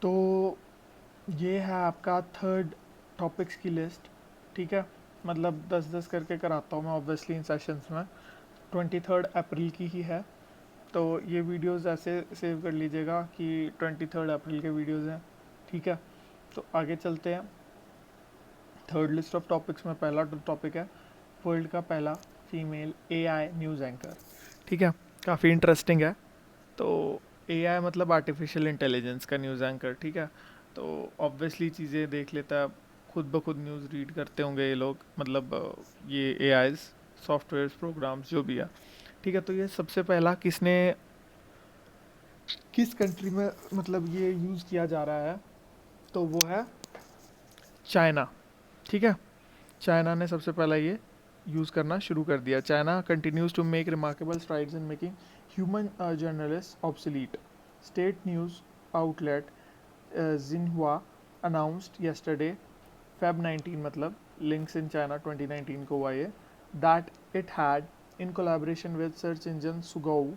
तो ये है आपका थर्ड टॉपिक्स की लिस्ट। ठीक है, मतलब 10-10 करके कराता हूँ मैं ऑब्वियसली इन सेशंस में। 23 अप्रैल की ही है, तो ये वीडियोस ऐसे सेव कर लीजिएगा कि 23 अप्रैल के वीडियोस हैं। ठीक है, तो आगे चलते हैं। थर्ड लिस्ट ऑफ टॉपिक्स में पहला टॉपिक है वर्ल्ड का पहला फीमेल एआई न्यूज़ एंकर। ठीक है, काफ़ी इंटरेस्टिंग है। तो एआई मतलब आर्टिफिशियल इंटेलिजेंस का न्यूज़ एंकर। ठीक है, तो ऑब्वियसली चीज़ें देख लेता है, खुद ब खुद न्यूज़ रीड करते होंगे ये लोग, मतलब ये एआईज सॉफ्टवेयर प्रोग्राम्स जो भी है। ठीक है, तो ये सबसे पहला किसने, किस कंट्री में मतलब ये यूज़ किया जा रहा है, तो वो है चाइना। ठीक है, चाइना ने सबसे पहला ये यूज़ करना शुरू कर दिया। China continues to make remarkable strides in making human journalists obsolete. State news outlet Xinhua announced yesterday Feb 19, मतलब links in China 2019 को हुआ ये, that it had in collaboration with search engine Sugou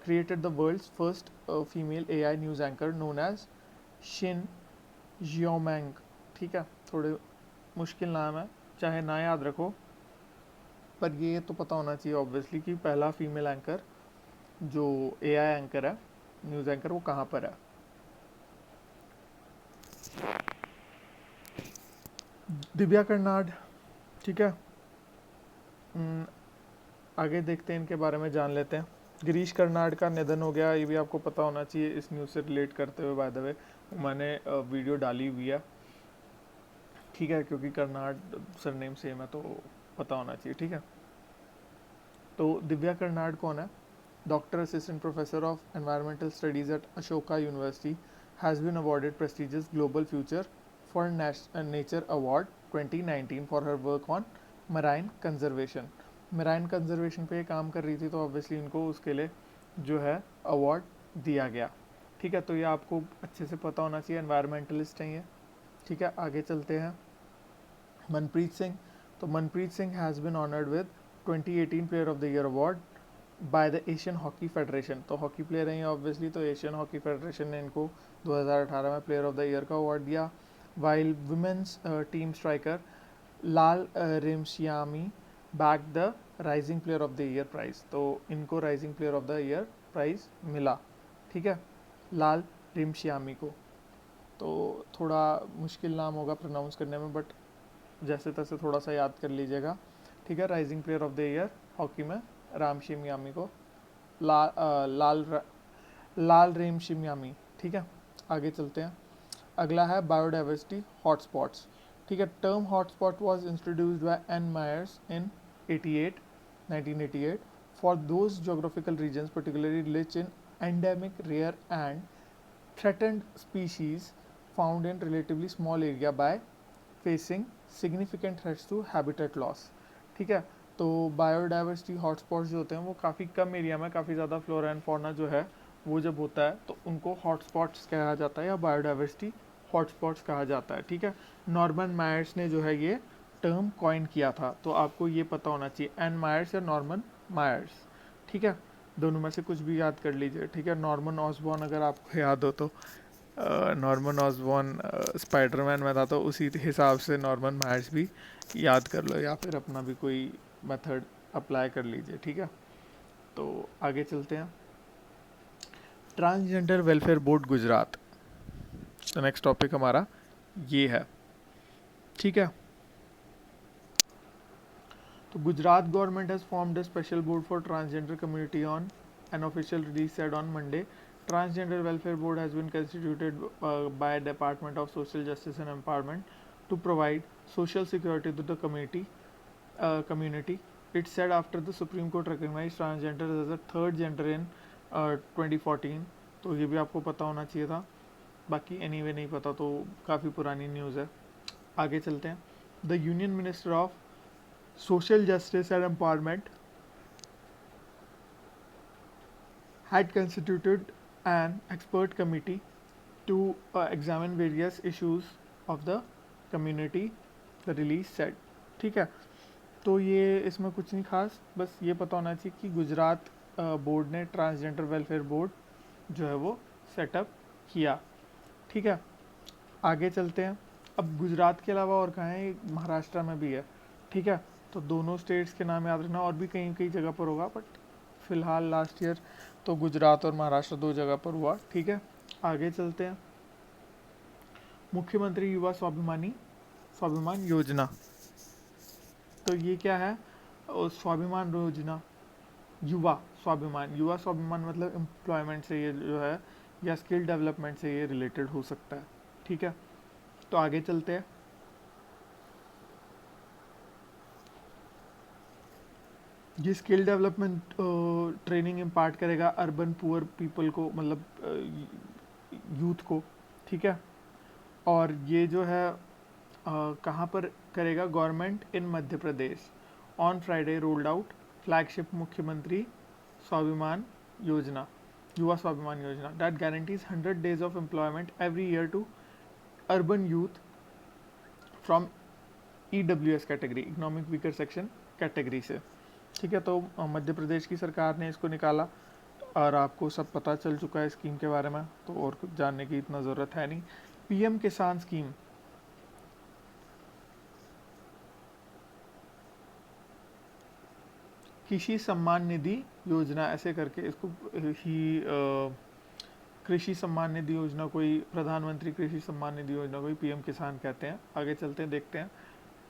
created the world's first female AI news anchor known as Shin Xiaomeng। ठीक है, थोड़े मुश्किल नाम है, चाहे ना याद रखो, पर ये तो पता होना चाहिए ऑब्वियसली कि पहला फीमेल एंकर जो एआई एंकर है, न्यूज़ एंकर, वो कहाँ पर है। दिव्या कर्नाड। ठीक है, आगे देखते हैं, इनके बारे में जान लेते हैं। गिरीश कर्नाड का निधन हो गया, ये भी आपको पता होना चाहिए इस न्यूज़ से रिलेट करते हुए। बाय द वे मैंने वीडियो डाली हुई है। ठीक है, क्योंकि कर्नाड सरनेम सेम है तो पता होना चाहिए। ठीक है, तो दिव्या कर्नाड कौन है? Doctor assistant professor of environmental studies at Ashoka university, has been awarded prestigious global future for nature award 2019 for her work on marine conservation. Marine conservation पे काम कर रही थी, तो ऑब्वियसली इनको उसके लिए जो है अवार्ड दिया गया। ठीक है, तो ये आपको अच्छे से पता होना चाहिए, एनवायरमेंटलिस्ट हैं ये। ठीक है, आगे चलते हैं। मनप्रीत सिंह, तो Manpreet Singh has been honoured with 2018 player of the year award by the Asian hockey federation. तो हॉकी प्लेयर हैं ऑब्वियसली, तो एशियन हॉकी फेडरेशन ने इनको 2018 में प्लेयर ऑफ द ईयर का अवार्ड दिया। While women's team striker Lal Remsiami bagged the rising player of the year prize. तो इनको rising player of the year prize मिला। ठीक है, लाल रेमशियामी को। तो थोड़ा मुश्किल नाम होगा प्रोनाउंस करने में, बट जैसे तैसे थोड़ा सा याद कर लीजिएगा। ठीक है, rising player of the year hockey में राम शिमयामी को, लाल रेम शिमयामी। ठीक है, आगे चलते हैं। अगला है बायोडाइवर्सिटी हॉटस्पॉट्स। ठीक है, term hotspot was introduced by N Myers in 1988 for those geographical regions particularly rich in endemic rare and threatened species found in relatively small area by facing significant threats to habitat loss। ठीक है, तो biodiversity hotspots जो होते हैं वो काफ़ी कम area में काफ़ी ज़्यादा फ्लोरा एंड फौना जो है वो जब होता है तो उनको हॉटस्पॉट्स कहा जाता है या बायोडाइवर्सिटी हॉटस्पॉट्स कहा जाता है। ठीक है, नॉर्मन मायर्स ने जो है ये टर्म कॉइन किया था, तो आपको ये पता होना चाहिए, एन मायर्स या नॉर्मन मायर्स। ठीक है, दोनों में से कुछ भी याद कर लीजिए। ठीक है, नॉर्मन ऑसबॉर्न अगर आपको याद हो तो, नॉर्मन ऑसबॉर्न स्पाइडरमैन में था, तो उसी हिसाब से नॉर्मन मायर्स भी याद कर लो, या फिर अपना भी कोई मेथड अप्लाई कर लीजिए। ठीक है, तो आगे चलते हैं। ट्रांसजेंडर वेलफेयर बोर्ड गुजरात, तो नेक्स्ट टॉपिक हमारा ये है। ठीक है, तो Gujarat government has formed a special board for transgender community on an official release said on Monday. Transgender Welfare Board has been constituted by Department of Social Justice and Empowerment to provide social security to the community. It said after the Supreme Court recognized transgender as a third gender in 2014। तो ये भी आपको पता होना चाहिए था, बाकी anyway नहीं पता तो काफ़ी पुरानी न्यूज़ है। आगे चलते हैं। The union minister of social justice and empowerment had constituted an expert committee to examine various issues of the community, the release said। ठीक है, तो ये इसमें कुछ नहीं खास, बस ये पता होना चाहिए कि गुजरात बोर्ड ने ट्रांसजेंडर वेलफेयर बोर्ड जो है वो सेटअप किया। ठीक है, आगे चलते हैं। अब गुजरात के अलावा और कहाँ है, महाराष्ट्र में भी है। ठीक है, तो दोनों स्टेट्स के नाम याद रखना, और भी कहीं कहीं जगह पर होगा, बट फिलहाल लास्ट ईयर तो गुजरात और महाराष्ट्र दो जगह पर हुआ। ठीक है, आगे चलते हैं। मुख्यमंत्री युवा स्वाभिमान योजना, तो ये क्या है? स्वाभिमान योजना, युवा स्वाभिमान मतलब एम्प्लॉयमेंट से ये जो है, या स्किल डेवलपमेंट से ये रिलेटेड हो सकता है। ठीक है, तो आगे चलते हैं। ये स्किल डेवलपमेंट ट्रेनिंग इम्पार्ट करेगा अर्बन पुअर पीपल को, मतलब यूथ को। ठीक है, और ये जो है कहाँ पर करेगा? Government in Madhya Pradesh on Friday rolled out flagship Mukhyamantri Swabhiman Yojana, Yuva Swabhiman Yojana that guarantees 100 days of employment every year to urban youth from EWS category, economic weaker section category से। ठीक है, तो मध्य प्रदेश की सरकार ने इसको निकाला, और आपको सब पता चल चुका है स्कीम के बारे में, तो और कुछ जानने की इतना ज़रूरत है नहीं। PM किसान स्कीम, कृषि सम्मान निधि योजना ऐसे करके इसको ही कृषि सम्मान निधि योजना कोई, प्रधानमंत्री कृषि सम्मान निधि योजना कोई PM किसान कहते हैं। आगे चलते हैं, देखते हैं।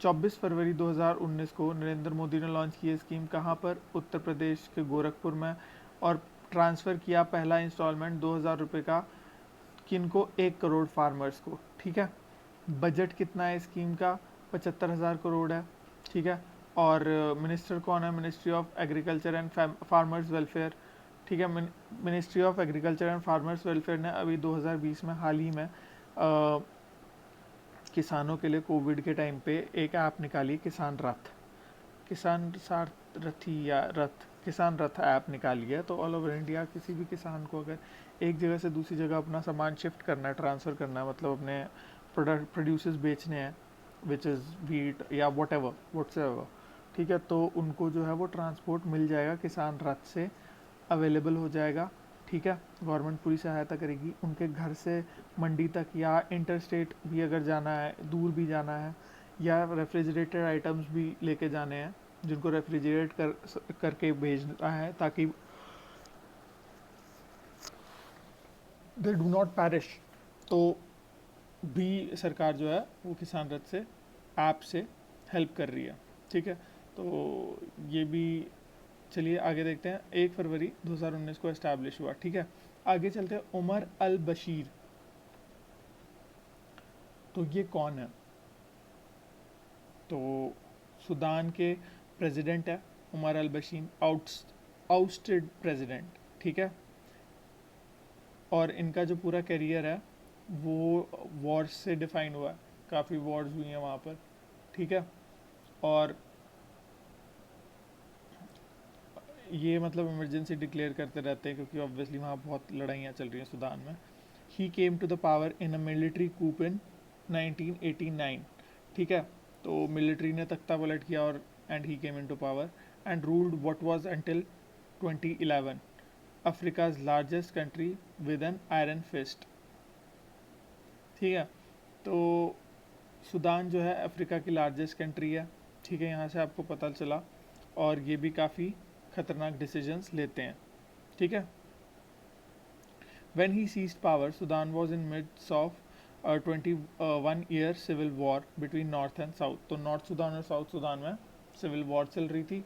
24 फरवरी 2019 को नरेंद्र मोदी ने लॉन्च की स्कीम, कहाँ पर? उत्तर प्रदेश के गोरखपुर में, और ट्रांसफ़र किया पहला इंस्टॉलमेंट 2000 रुपये का, किनको? 1 करोड़ फार्मर्स को। ठीक है, बजट कितना है स्कीम का? 75,000 करोड़ है। ठीक है, और मिनिस्टर कौन है? Ministry of agriculture and farmers welfare. ठीक है, ministry of agriculture and farmers welfare ने अभी 2020 में हाल ही में किसानों के लिए कोविड के टाइम पे एक ऐप निकाली, किसान सारथी या किसान रथ ऐप निकाली है। तो ऑल ओवर इंडिया किसी भी किसान को अगर एक जगह से दूसरी जगह अपना सामान शिफ्ट करना है, ट्रांसफ़र करना है, मतलब अपने प्रोड्यूसेस बेचने हैं, विच इज़ वीट या व्हाटएवर, ठीक है, तो उनको जो है वो ट्रांसपोर्ट मिल जाएगा, किसान रथ से अवेलेबल हो जाएगा। ठीक है, गवर्नमेंट पूरी सहायता करेगी उनके घर से मंडी तक, या इंटर स्टेट भी अगर जाना है, दूर भी जाना है, या रेफ्रिजरेटेड आइटम्स भी लेके जाने हैं जिनको रेफ्रिजरेट करके भेजना है, ताकि दे डू नॉट पैरिश, तो भी सरकार जो है वो किसान रथ से ऐप से हेल्प कर रही है। ठीक है, तो ये भी, चलिए आगे देखते हैं। 1 फरवरी 2019 को एस्टैब्लिश हुआ। ठीक है, आगे चलते हैं। उमर अल बशीर, तो ये कौन है? तो सूडान के प्रेसिडेंट है उमर अल बशीर, आउटस्टेड प्रेसिडेंट। ठीक है, और इनका जो पूरा करियर है वो वॉर्स से डिफाइन हुआ है, काफ़ी वॉर्स हुई हैं वहाँ पर। ठीक है, और ये मतलब इमरजेंसी डिक्लेयर करते रहते हैं, क्योंकि ऑब्वियसली वहाँ बहुत लड़ाइयाँ चल रही हैं सूडान में। He came to the power in a military coup in 1989। ठीक है, तो मिलिट्री ने तख्ता पलट किया, और and he came in to power and ruled what was until 2011 Africa's largest country with an iron fist. ठीक है, तो सूडान जो है अफ्रीका की लार्जेस्ट कंट्री है। ठीक है, यहाँ से आपको पता चला, और ये भी काफ़ी खतरनाक डिसीजंस लेते हैं। ठीक है, When he seized power, Sudan was in midst of a 21-year civil war between North and South। तो नॉर्थ सूडान और साउथ सूडान में सिविल वॉर चल रही थी,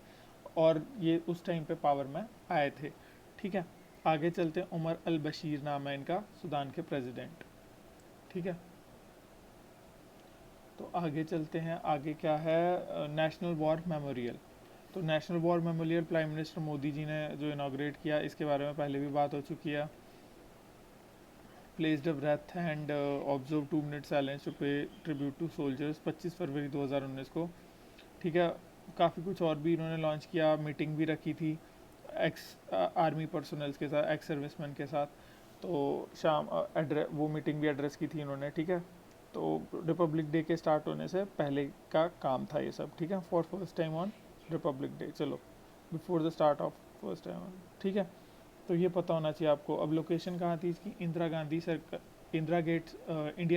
और ये उस टाइम पे पावर में आए थे। ठीक है, आगे चलते हैं। उमर अल बशीर नाम है इनका, सूडान के प्रेसिडेंट। ठीक है, तो आगे चलते हैं। आगे क्या है? National war memorial. तो national war memorial prime minister Modi ji ने जो इनाग्रेट किया, इसके बारे में पहले भी बात हो चुकी है। Placed a breath and observe 2 minute silence to pay tribute to soldiers, 25 फरवरी 2019 को। ठीक है, काफ़ी कुछ और भी इन्होंने लॉन्च किया, मीटिंग भी रखी थी एक्स आर्मी पर्सनल्स के साथ, एक्स सर्विसमैन के साथ। तो शाम वो मीटिंग भी एड्रेस की थी इन्होंने। ठीक है, तो रिपब्लिक डे के स्टार्ट होने से पहले का काम था ये सब। ठीक है, for first time on republic day, चलो before the start of first time on. ठीक है, तो ये पता होना चाहिए आपको। अब लोकेशन कहाँ थी इसकी? Indira Gandhi India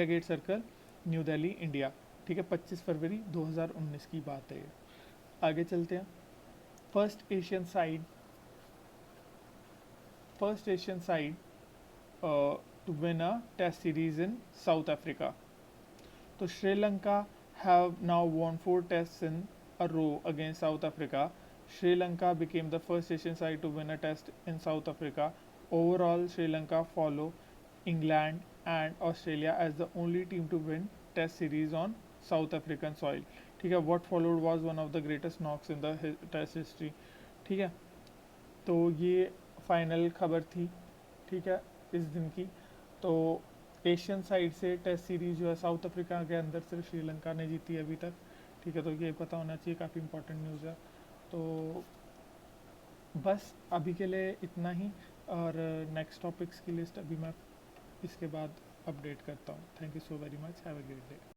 Gate Circle, New Delhi, India. ठीक है, 25 फरवरी 2019 की बात है ये। आगे चलते हैं। First Asian side to win a test series in South Africa. So Sri Lanka have now won 4 tests in a row against South Africa. Sri Lanka became the first Asian side to win a test in South Africa. Overall, Sri Lanka follow England and Australia as the only team to win test series on South African soil. ठीक है, what followed was one of the greatest knocks in the test history. ठीक है, तो ये final खबर थी, ठीक है, इस दिन की। तो एशियन साइड से टेस्ट सीरीज जो है साउथ अफ्रीका के अंदर सिर्फ श्रीलंका ने जीती है अभी तक। ठीक है, तो ये पता होना चाहिए, काफ़ी इंपॉर्टेंट न्यूज़ है। तो बस अभी के लिए इतना ही, और नेक्स्ट टॉपिक्स की लिस्ट अभी मैं इसके बाद अपडेट करता हूँ। Thank you so very much, have a great day.